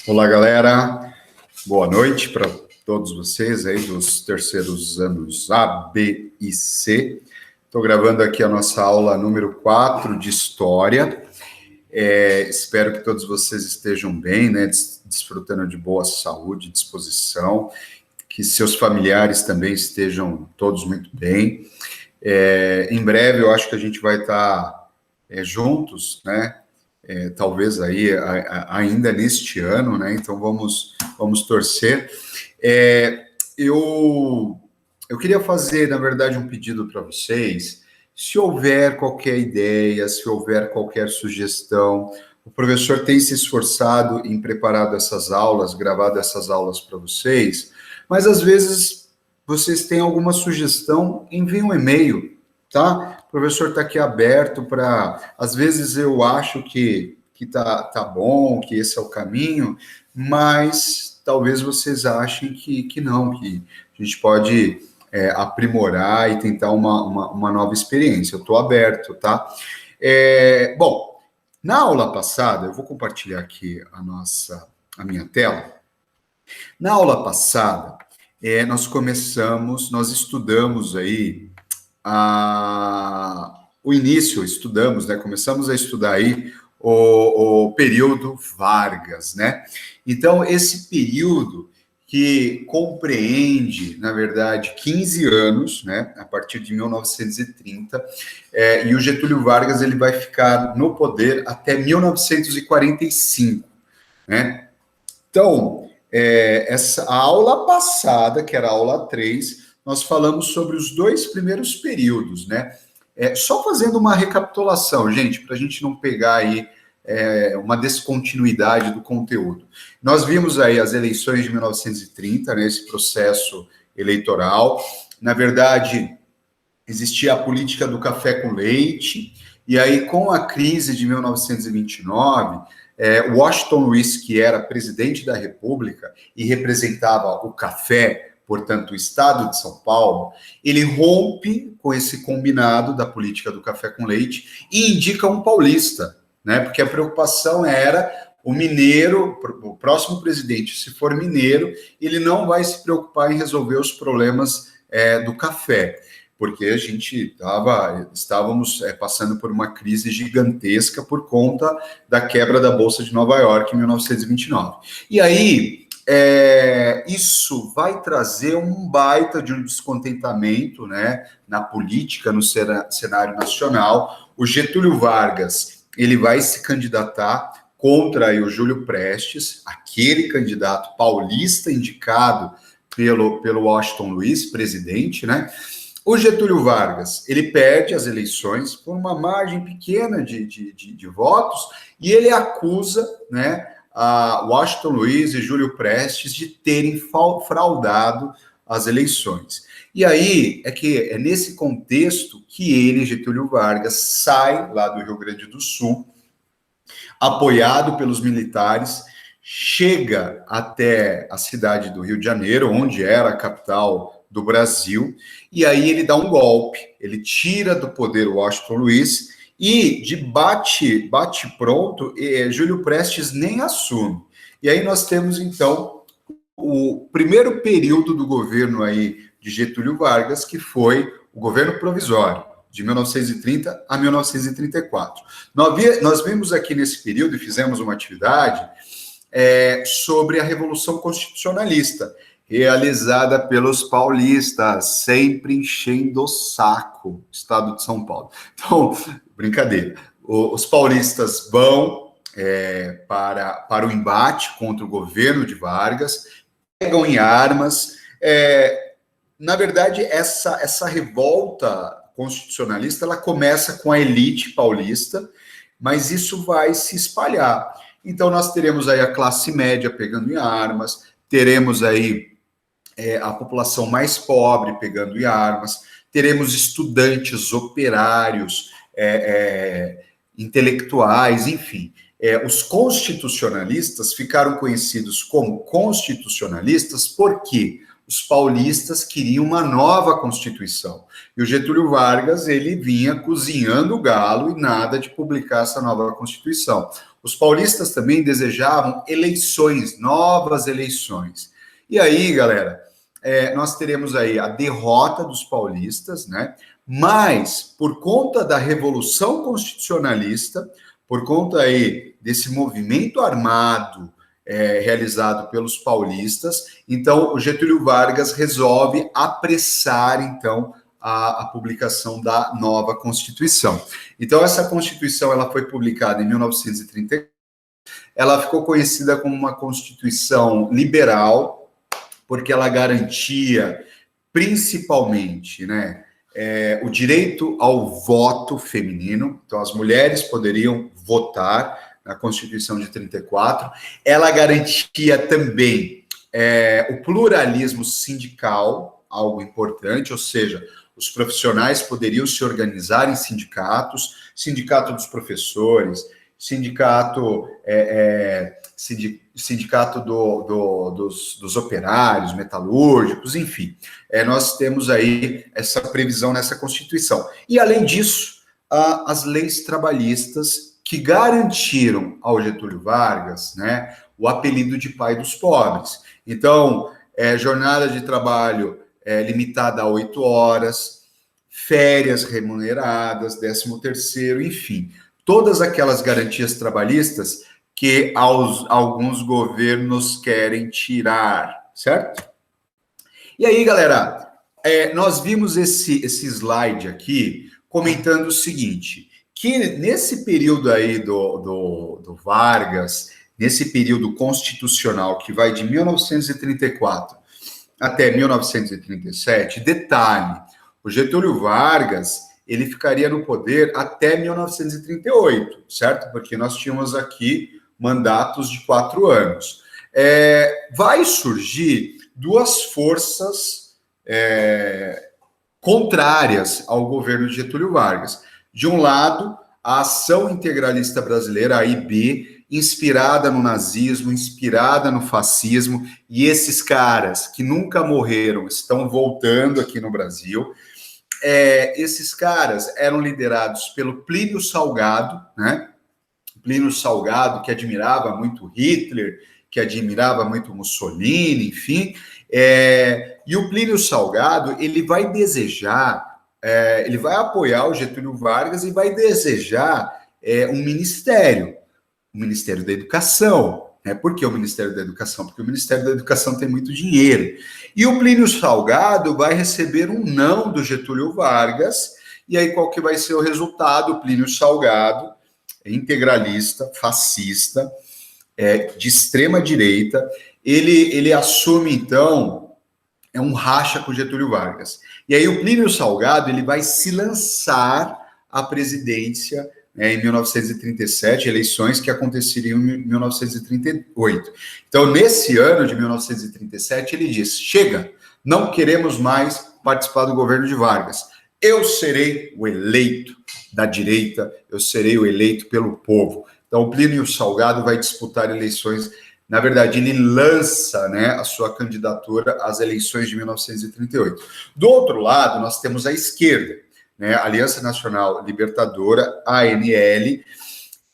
Olá, galera. Boa noite para todos vocês aí dos terceiros anos A, B e C. Estou gravando aqui a nossa aula número 4 de História. Espero que todos vocês estejam bem, né? Desfrutando de boa saúde e disposição, que seus familiares também estejam todos muito bem. Em breve, eu acho que a gente vai estar juntos, né? Talvez aí ainda neste ano, né? Então vamos torcer. Eu queria fazer, na verdade, um pedido para vocês. Se houver qualquer ideia, se houver qualquer sugestão, o professor tem se esforçado em preparar essas aulas, gravado essas aulas para vocês, mas às vezes vocês têm alguma sugestão, enviem um e-mail, tá? O professor está aqui aberto para... Às vezes eu acho que tá bom, que esse é o caminho, mas talvez vocês achem que não, que a gente pode aprimorar e tentar uma nova experiência. Eu estou aberto, tá? Bom, na aula passada, eu vou compartilhar aqui a minha tela. Na aula passada, nós estudamos aí o início, né? Começamos a estudar aí o período Vargas, né? Então, esse período que compreende, na verdade, 15 anos, né? A partir de 1930, e o Getúlio Vargas ele vai ficar no poder até 1945, né? Então, a aula passada, que era a aula 3, nós falamos sobre os dois primeiros períodos, né? Só fazendo uma recapitulação, gente, para a gente não pegar aí uma descontinuidade do conteúdo. Nós vimos aí as eleições de 1930, né, esse processo eleitoral. Na verdade, existia a política do café com leite, e aí com a crise de 1929... Washington Luiz, que era presidente da República e representava o café, portanto, o estado de São Paulo, ele rompe com esse combinado da política do café com leite e indica um paulista, né? Porque a preocupação era o mineiro, o próximo presidente, se for mineiro, ele não vai se preocupar em resolver os problemas do café, porque a gente estávamos passando por uma crise gigantesca por conta da quebra da Bolsa de Nova York em 1929. E aí, isso vai trazer um baita de um descontentamento, né, na política, no cenário nacional. O Getúlio Vargas, ele vai se candidatar contra aí o Júlio Prestes, aquele candidato paulista indicado pelo Washington Luiz, presidente, né? O Getúlio Vargas, ele perde as eleições por uma margem pequena de votos e ele acusa, né, a Washington Luiz e Júlio Prestes de terem fraudado as eleições. E aí é nesse contexto que ele, Getúlio Vargas, sai lá do Rio Grande do Sul, apoiado pelos militares, chega até a cidade do Rio de Janeiro, onde era a capital do Brasil, e aí ele dá um golpe, ele tira do poder o Washington Luiz e de bate pronto, Júlio Prestes nem assume. E aí nós temos então o primeiro período do governo aí de Getúlio Vargas, que foi o governo provisório, de 1930 a 1934. Nós vimos aqui nesse período, e fizemos uma atividade sobre a Revolução Constitucionalista, realizada pelos paulistas, sempre enchendo o saco, estado de São Paulo. Então, brincadeira. Os paulistas vão para o embate contra o governo de Vargas, pegam em armas. Na verdade, essa revolta constitucionalista, ela começa com a elite paulista, mas isso vai se espalhar. Então, nós teremos aí a classe média pegando em armas, teremos aí a população mais pobre pegando em armas, teremos estudantes, operários, intelectuais, enfim. Os constitucionalistas ficaram conhecidos como constitucionalistas porque os paulistas queriam uma nova Constituição. E o Getúlio Vargas, ele vinha cozinhando o galo e nada de publicar essa nova Constituição. Os paulistas também desejavam eleições, novas eleições. E aí, galera, nós teremos aí a derrota dos paulistas, né? Mas, por conta da Revolução Constitucionalista, por conta aí desse movimento armado realizado pelos paulistas, então o Getúlio Vargas resolve apressar, então, a publicação da nova Constituição. Então, essa Constituição ela foi publicada em 1930, ela ficou conhecida como uma Constituição liberal, porque ela garantia, principalmente, né, o direito ao voto feminino, então as mulheres poderiam votar na Constituição de 34, ela garantia também o pluralismo sindical, algo importante, ou seja, os profissionais poderiam se organizar em sindicatos, sindicato dos professores, sindicato dos operários, metalúrgicos, enfim. Nós temos aí essa previsão nessa Constituição. E, além disso, as leis trabalhistas que garantiram ao Getúlio Vargas, né, o apelido de pai dos pobres. Então, jornada de trabalho limitada a 8 horas, férias remuneradas, 13º, enfim, todas aquelas garantias trabalhistas que alguns governos querem tirar, certo? E aí, galera, nós vimos esse slide aqui comentando o seguinte, que nesse período aí do Vargas, nesse período constitucional que vai de 1934 até 1937, detalhe, o Getúlio Vargas, ele ficaria no poder até 1938, certo? Porque nós tínhamos aqui mandatos de 4 anos. Vai surgir duas forças contrárias ao governo de Getúlio Vargas. De um lado, a Ação Integralista Brasileira, a AIB, inspirada no nazismo, inspirada no fascismo, e esses caras que nunca morreram estão voltando aqui no Brasil. Esses caras eram liderados pelo Plínio Salgado, né? Plínio Salgado, que admirava muito Hitler, que admirava muito Mussolini, enfim. E o Plínio Salgado, ele vai desejar, ele vai apoiar o Getúlio Vargas e vai desejar um ministério, o Ministério da Educação. Por que o Ministério da Educação? Porque o Ministério da Educação tem muito dinheiro. E o Plínio Salgado vai receber um não do Getúlio Vargas, e aí qual que vai ser o resultado? O Plínio Salgado, integralista, fascista, de extrema direita, ele assume, então, um racha com o Getúlio Vargas. E aí o Plínio Salgado, ele vai se lançar à presidência em 1937, eleições que aconteceriam em 1938. Então, nesse ano de 1937, ele diz, chega, não queremos mais participar do governo de Vargas. Eu serei o eleito da direita, eu serei o eleito pelo povo. Então, o Plínio Salgado vai disputar eleições. Na verdade, ele lança, né, a sua candidatura às eleições de 1938. Do outro lado, nós temos a esquerda, né, Aliança Nacional Libertadora, ANL,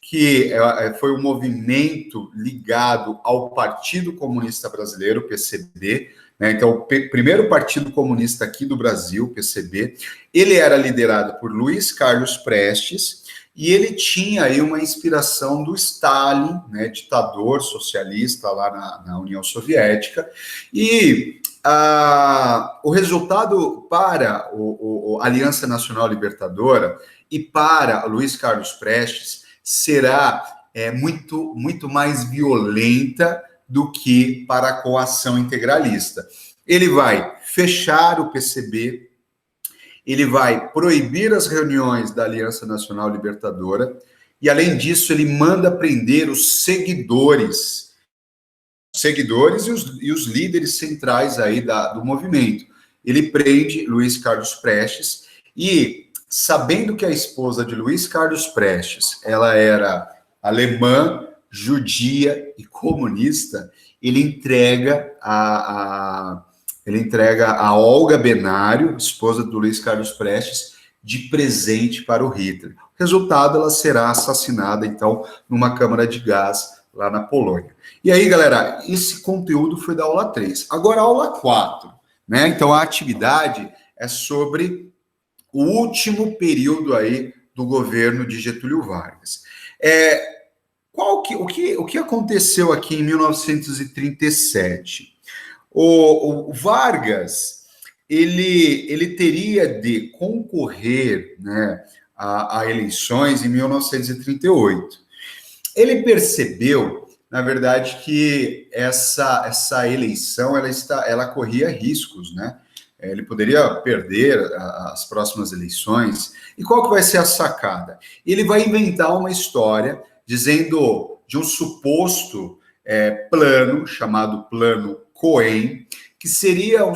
que foi um movimento ligado ao Partido Comunista Brasileiro, PCB, né? Então, o primeiro partido comunista aqui do Brasil, PCB, ele era liderado por Luiz Carlos Prestes, e ele tinha aí uma inspiração do Stalin, né, ditador socialista lá na União Soviética, e o resultado para a Aliança Nacional Libertadora e para Luiz Carlos Prestes será muito, muito mais violenta do que para a coação integralista. Ele vai fechar o PCB, ele vai proibir as reuniões da Aliança Nacional Libertadora, e, além disso, ele manda prender os seguidores e os líderes centrais aí do movimento. Ele prende Luiz Carlos Prestes e, sabendo que a esposa de Luiz Carlos Prestes, ela era alemã, judia e comunista, ele entrega ele entrega a Olga Benário, esposa do Luiz Carlos Prestes, de presente para o Hitler. Resultado, ela será assassinada, então, numa câmara de gás lá na Polônia. E aí, galera, esse conteúdo foi da aula 3. Agora, a aula 4, né? Então, a atividade é sobre o último período aí do governo de Getúlio Vargas. O que aconteceu aqui em 1937? O Vargas, ele teria de concorrer, né, a eleições em 1938. Ele percebeu, na verdade, que essa eleição ela corria riscos, né? Ele poderia perder as próximas eleições. E qual que vai ser a sacada? Ele vai inventar uma história dizendo de um suposto plano, chamado Plano Cohen, que seria uma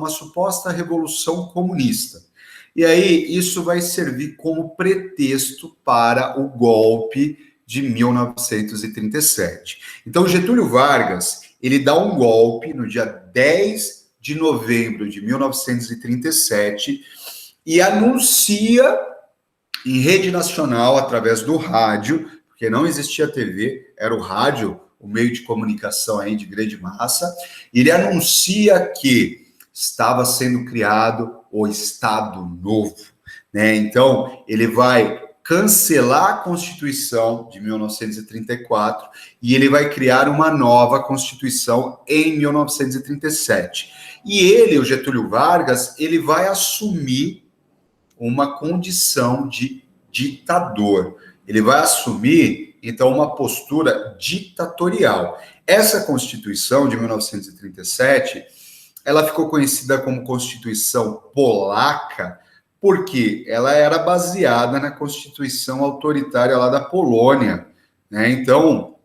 suposta revolução comunista. E aí isso vai servir como pretexto para o golpe de 1937. Então, Getúlio Vargas, ele dá um golpe no dia 10 de novembro de 1937 e anuncia em rede nacional, através do rádio, porque não existia TV, era o rádio, o meio de comunicação aí de grande massa, e ele anuncia que estava sendo criado o Estado Novo, né? Então, ele vai cancelar a Constituição de 1934 e ele vai criar uma nova Constituição em 1937. E ele, o Getúlio Vargas, ele vai assumir uma condição de ditador. Ele vai assumir, então, uma postura ditatorial. Essa Constituição de 1937, ela ficou conhecida como Constituição Polaca, porque ela era baseada na Constituição autoritária lá da Polônia, né? Então,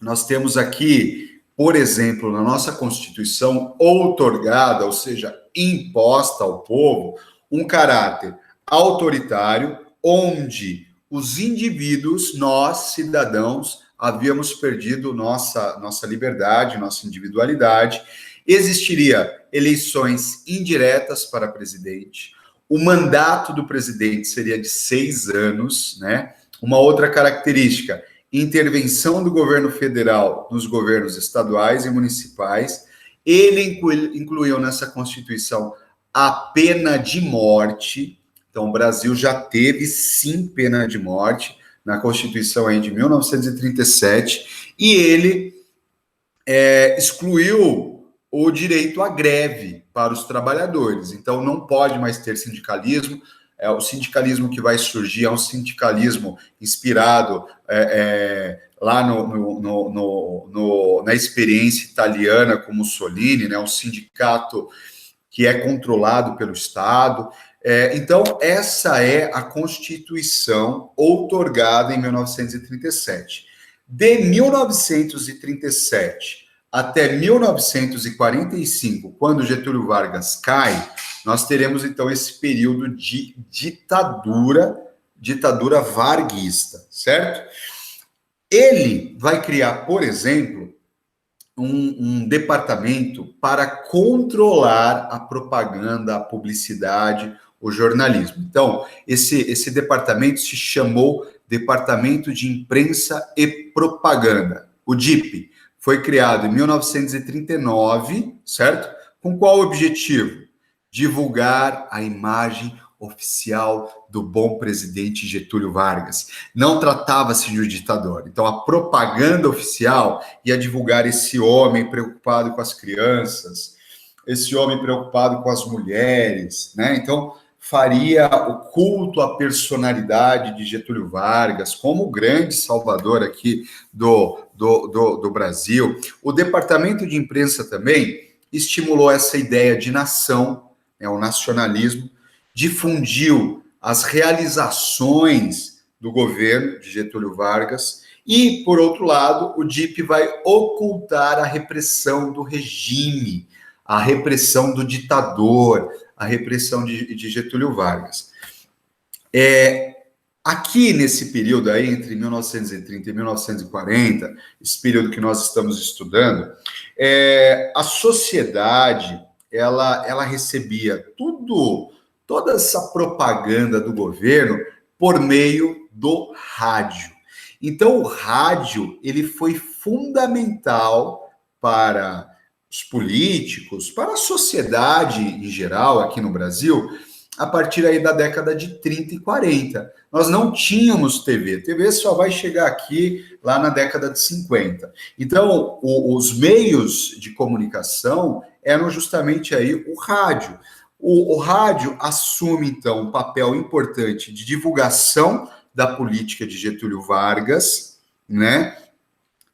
nós temos aqui, por exemplo, na nossa Constituição outorgada, ou seja, imposta ao povo, um caráter autoritário, onde os indivíduos, nós, cidadãos, havíamos perdido nossa liberdade, nossa individualidade. Existiria eleições indiretas para presidente. O mandato do presidente seria de 6 anos, né? Uma outra característica, intervenção do governo federal nos governos estaduais e municipais. Ele incluiu nessa Constituição a pena de morte. Então, o Brasil já teve, sim, pena de morte na Constituição aí de 1937, e ele excluiu o direito à greve para os trabalhadores. Então, não pode mais ter sindicalismo. O sindicalismo que vai surgir é um sindicalismo inspirado lá na experiência italiana com Mussolini, né? Um sindicato que é controlado pelo Estado. Então, essa é a Constituição outorgada em 1937. De 1937 até 1945, quando Getúlio Vargas cai, nós teremos, então, esse período de ditadura varguista, certo? Ele vai criar, por exemplo, um departamento para controlar a propaganda, a publicidade, o jornalismo. Então, esse departamento se chamou Departamento de Imprensa e Propaganda, o DIP. Foi criado em 1939, certo? Com qual objetivo? Divulgar a imagem oficial do bom presidente Getúlio Vargas. Não tratava-se de um ditador. Então, a propaganda oficial ia divulgar esse homem preocupado com as crianças, esse homem preocupado com as mulheres, né? Então, faria o culto à personalidade de Getúlio Vargas como o grande salvador aqui do Brasil. O Departamento de Imprensa também estimulou essa ideia de nação, né, o nacionalismo, difundiu as realizações do governo de Getúlio Vargas e, por outro lado, o DIP vai ocultar a repressão do regime, a repressão do ditador, a repressão de Getúlio Vargas. Aqui nesse período aí, entre 1930 e 1940, esse período que nós estamos estudando, a sociedade, ela recebia toda essa propaganda do governo por meio do rádio. Então, o rádio, ele foi fundamental para os políticos, para a sociedade em geral aqui no Brasil, a partir aí da década de 30 e 40. Nós não tínhamos TV. TV só vai chegar aqui lá na década de 50. Então, os meios de comunicação eram justamente aí o rádio. O rádio assume, então, um papel importante de divulgação da política de Getúlio Vargas, né?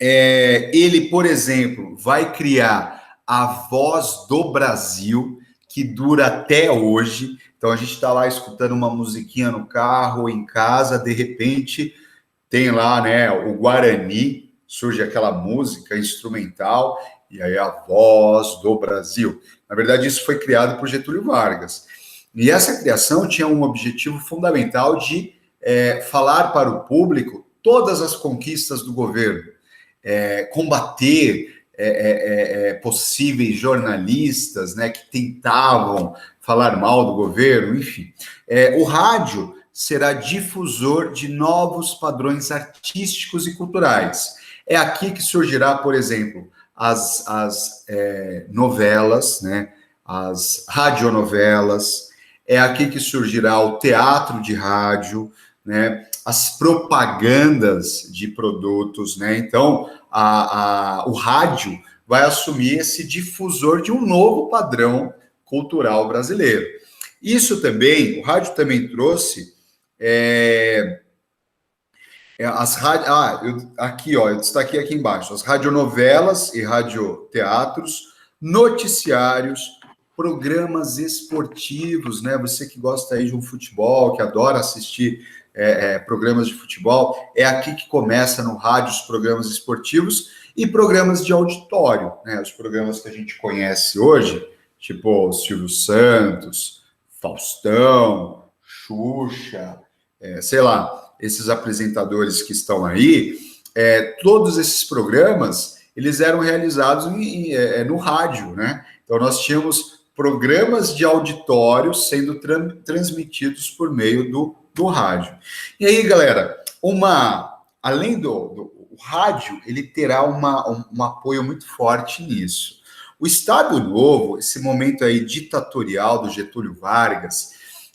Ele, por exemplo, vai criar a Voz do Brasil, que dura até hoje. Então a gente está lá escutando uma musiquinha no carro ou em casa, de repente tem lá, né, o Guarani, surge aquela música instrumental, e aí a Voz do Brasil. Na verdade, isso foi criado por Getúlio Vargas. E essa criação tinha um objetivo fundamental de falar para o público todas as conquistas do governo, combater possíveis jornalistas, né, que tentavam falar mal do governo, enfim. O rádio será difusor de novos padrões artísticos e culturais. É aqui que surgirá, por exemplo, as novelas, né, as radionovelas, é aqui que surgirá o teatro de rádio, né, as propagandas de produtos, né? Então, o rádio vai assumir esse difusor de um novo padrão cultural brasileiro. Isso também, o rádio também trouxe as rádios. Aqui, ó, eu destaquei aqui embaixo: as radionovelas e radioteatros, noticiários, programas esportivos, né? Você que gosta aí de um futebol, que adora assistir programas de futebol, é aqui que começa no rádio os programas esportivos e programas de auditório, né? Os programas que a gente conhece hoje, tipo Silvio Santos, Faustão, Xuxa, sei lá, esses apresentadores que estão aí, todos esses programas, eles eram realizados no rádio, né? Então, nós tínhamos programas de auditório sendo transmitidos por meio do rádio. E aí, galera, além do rádio, ele terá um apoio muito forte nisso. O Estado Novo, esse momento aí ditatorial do Getúlio Vargas,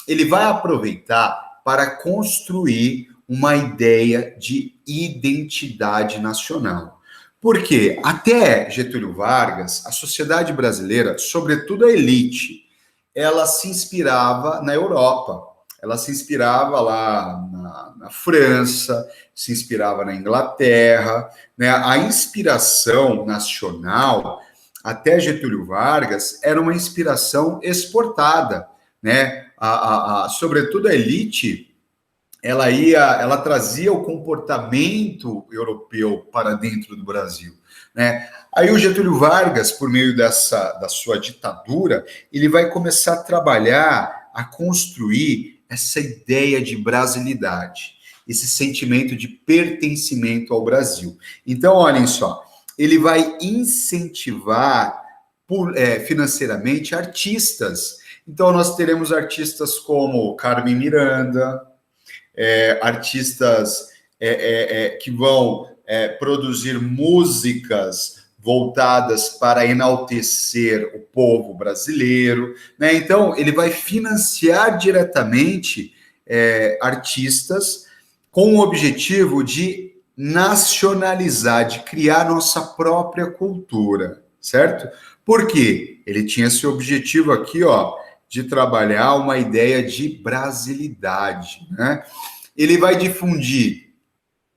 ele vai aproveitar para construir uma ideia de identidade nacional. Porque até Getúlio Vargas, a sociedade brasileira, sobretudo a elite, ela se inspirava na Europa. Ela se inspirava lá na França, se inspirava na Inglaterra, né? A inspiração nacional, até Getúlio Vargas, era uma inspiração exportada, né? Sobretudo a elite, ela trazia o comportamento europeu para dentro do Brasil, né? Aí o Getúlio Vargas, por meio da sua ditadura, ele vai começar a trabalhar, a construir essa ideia de brasilidade, esse sentimento de pertencimento ao Brasil. Então, olhem só, ele vai incentivar financeiramente artistas. Então, nós teremos artistas como Carmen Miranda, artistas que vão produzir músicas voltadas para enaltecer o povo brasileiro, né? Então, ele vai financiar diretamente artistas com o objetivo de nacionalizar, de criar nossa própria cultura, certo? Por quê? Ele tinha esse objetivo aqui, ó, de trabalhar uma ideia de brasilidade, né? Ele vai difundir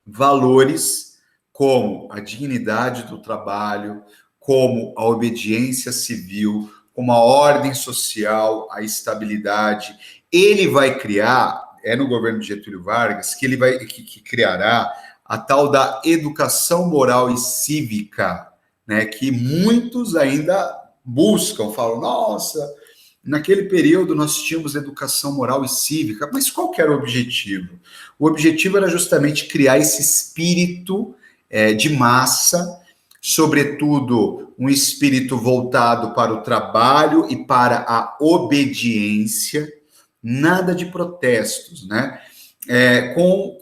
valores como a dignidade do trabalho, como a obediência civil, como a ordem social, a estabilidade. Ele vai criar, no governo de Getúlio Vargas, que criará a tal da educação moral e cívica, né, que muitos ainda buscam, falam, nossa, naquele período nós tínhamos educação moral e cívica, mas qual que era o objetivo? O objetivo era justamente criar esse espírito de massa, sobretudo um espírito voltado para o trabalho e para a obediência, nada de protestos, né? Com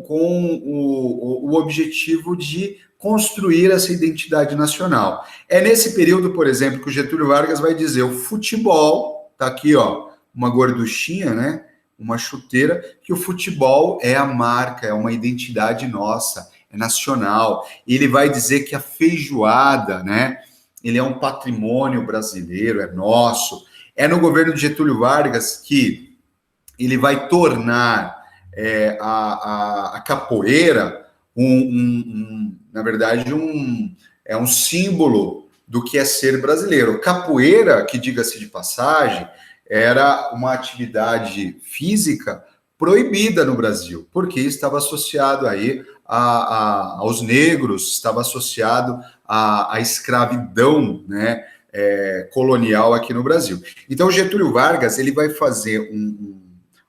o objetivo de construir essa identidade nacional. É nesse período, por exemplo, que o Getúlio Vargas vai dizer: o futebol, tá aqui, ó, uma gorduchinha, né? Uma chuteira, que o futebol é a marca, é uma identidade nossa, é nacional. Ele vai dizer que a feijoada, né? Ele é um patrimônio brasileiro, é nosso. É no governo de Getúlio Vargas que ele vai tornar a capoeira na verdade, é um símbolo do que é ser brasileiro. Capoeira, que diga-se de passagem, era uma atividade física proibida no Brasil, porque estava associado aí aos negros, estava associado à escravidão, né, colonial aqui no Brasil. Então, Getúlio Vargas ele vai fazer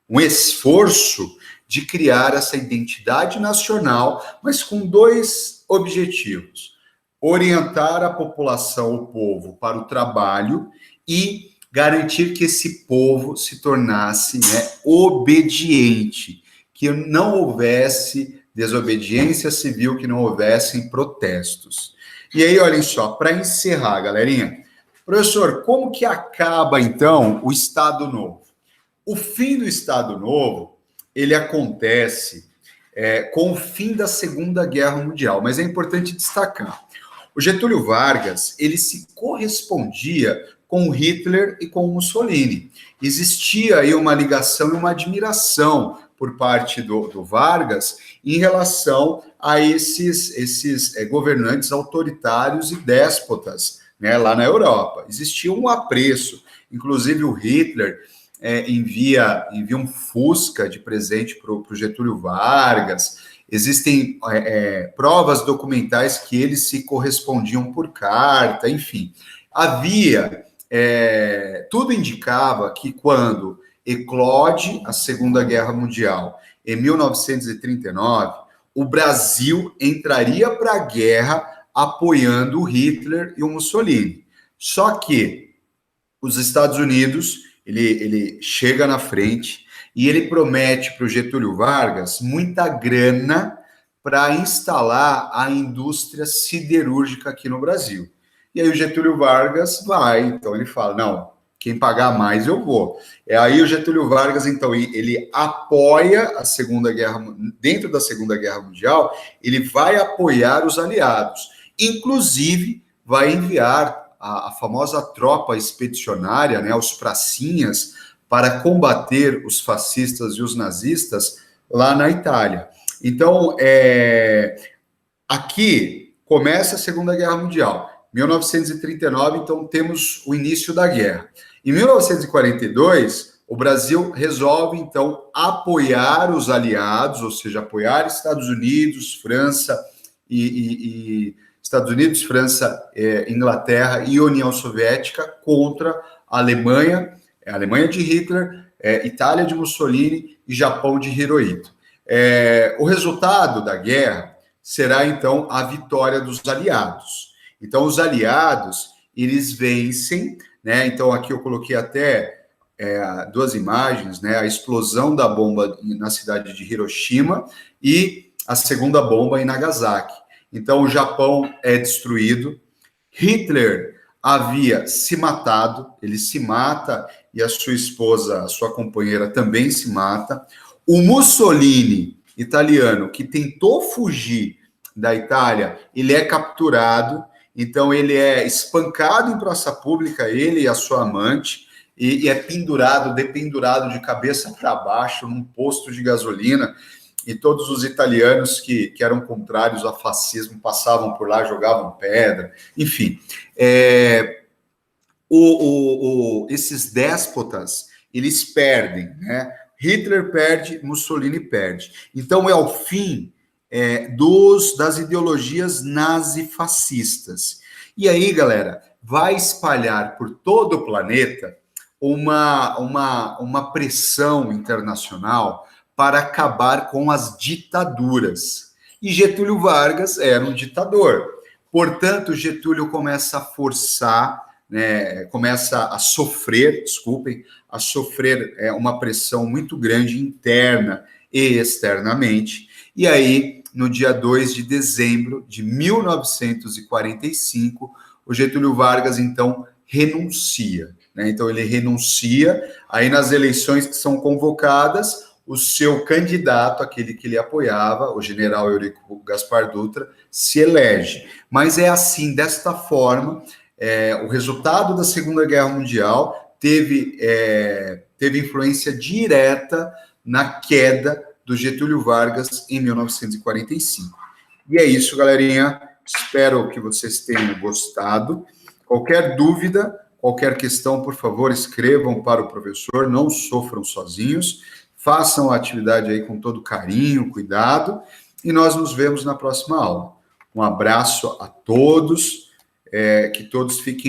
um esforço de criar essa identidade nacional, mas com dois objetivos: orientar a população, o povo, para o trabalho e garantir que esse povo se tornasse, né, obediente, que não houvesse desobediência civil, que não houvessem protestos. E aí, olhem só, para encerrar, galerinha, professor, como que acaba, então, o Estado Novo? O fim do Estado Novo, ele acontece com o fim da Segunda Guerra Mundial, mas é importante destacar: o Getúlio Vargas, ele se correspondia com o Hitler e com o Mussolini. Existia aí uma ligação e uma admiração por parte do Vargas em relação a esses governantes autoritários e déspotas, né, lá na Europa. Existia um apreço. Inclusive o Hitler envia um Fusca de presente para o Getúlio Vargas. Existem provas documentais que eles se correspondiam por carta, enfim. Havia, tudo indicava que quando eclode a Segunda Guerra Mundial, em 1939, o Brasil entraria para a guerra apoiando o Hitler e o Mussolini. Só que os Estados Unidos, ele chega na frente e ele promete para o Getúlio Vargas muita grana para instalar a indústria siderúrgica aqui no Brasil. E aí o Getúlio Vargas vai, então ele fala: não, quem pagar mais eu vou. Aí o Getúlio Vargas, então, ele apoia a Segunda Guerra, dentro da Segunda Guerra Mundial, ele vai apoiar os aliados. Inclusive, vai enviar a famosa tropa expedicionária, né, os pracinhas, para combater os fascistas e os nazistas lá na Itália. Então, aqui começa a Segunda Guerra Mundial. 1939, então, temos o início da guerra. Em 1942, o Brasil resolve, então, apoiar os aliados, ou seja, apoiar Estados Unidos, França Inglaterra e União Soviética contra a Alemanha de Hitler, Itália de Mussolini e Japão de Hirohito. O resultado da guerra será, então, a vitória dos aliados. Então, os aliados, eles vencem, né? Então, aqui eu coloquei até duas imagens, né? A explosão da bomba na cidade de Hiroshima e a segunda bomba em Nagasaki. Então, o Japão é destruído. Hitler havia se matado, ele se mata e a sua esposa, a sua companheira, também se mata. O Mussolini, italiano, que tentou fugir da Itália, ele é capturado. Então, ele é espancado em praça pública, ele e a sua amante, e é dependurado de cabeça para baixo num posto de gasolina, e todos os italianos que eram contrários ao fascismo passavam por lá, jogavam pedra, enfim. Esses déspotas, eles perdem, né? Hitler perde, Mussolini perde. Então, é o fim das ideologias nazifascistas. E aí, galera, vai espalhar por todo o planeta uma pressão internacional para acabar com as ditaduras. E Getúlio Vargas era um ditador. Portanto, Getúlio começa a forçar, né, começa a sofrer, desculpem, a sofrer uma pressão muito grande interna e externamente. E aí, no dia 2 de dezembro de 1945, o Getúlio Vargas, então, renuncia. Né? Então, ele renuncia, aí nas eleições que são convocadas, o seu candidato, aquele que ele apoiava, o general Eurico Gaspar Dutra, se elege. Mas é assim, desta forma, o resultado da Segunda Guerra Mundial teve influência direta na queda do Getúlio Vargas em 1945. E é isso, galerinha. Espero que vocês tenham gostado. Qualquer dúvida, qualquer questão, por favor, escrevam para o professor, não sofram sozinhos, façam a atividade aí com todo carinho, cuidado, e nós nos vemos na próxima aula. Um abraço a todos, que todos fiquem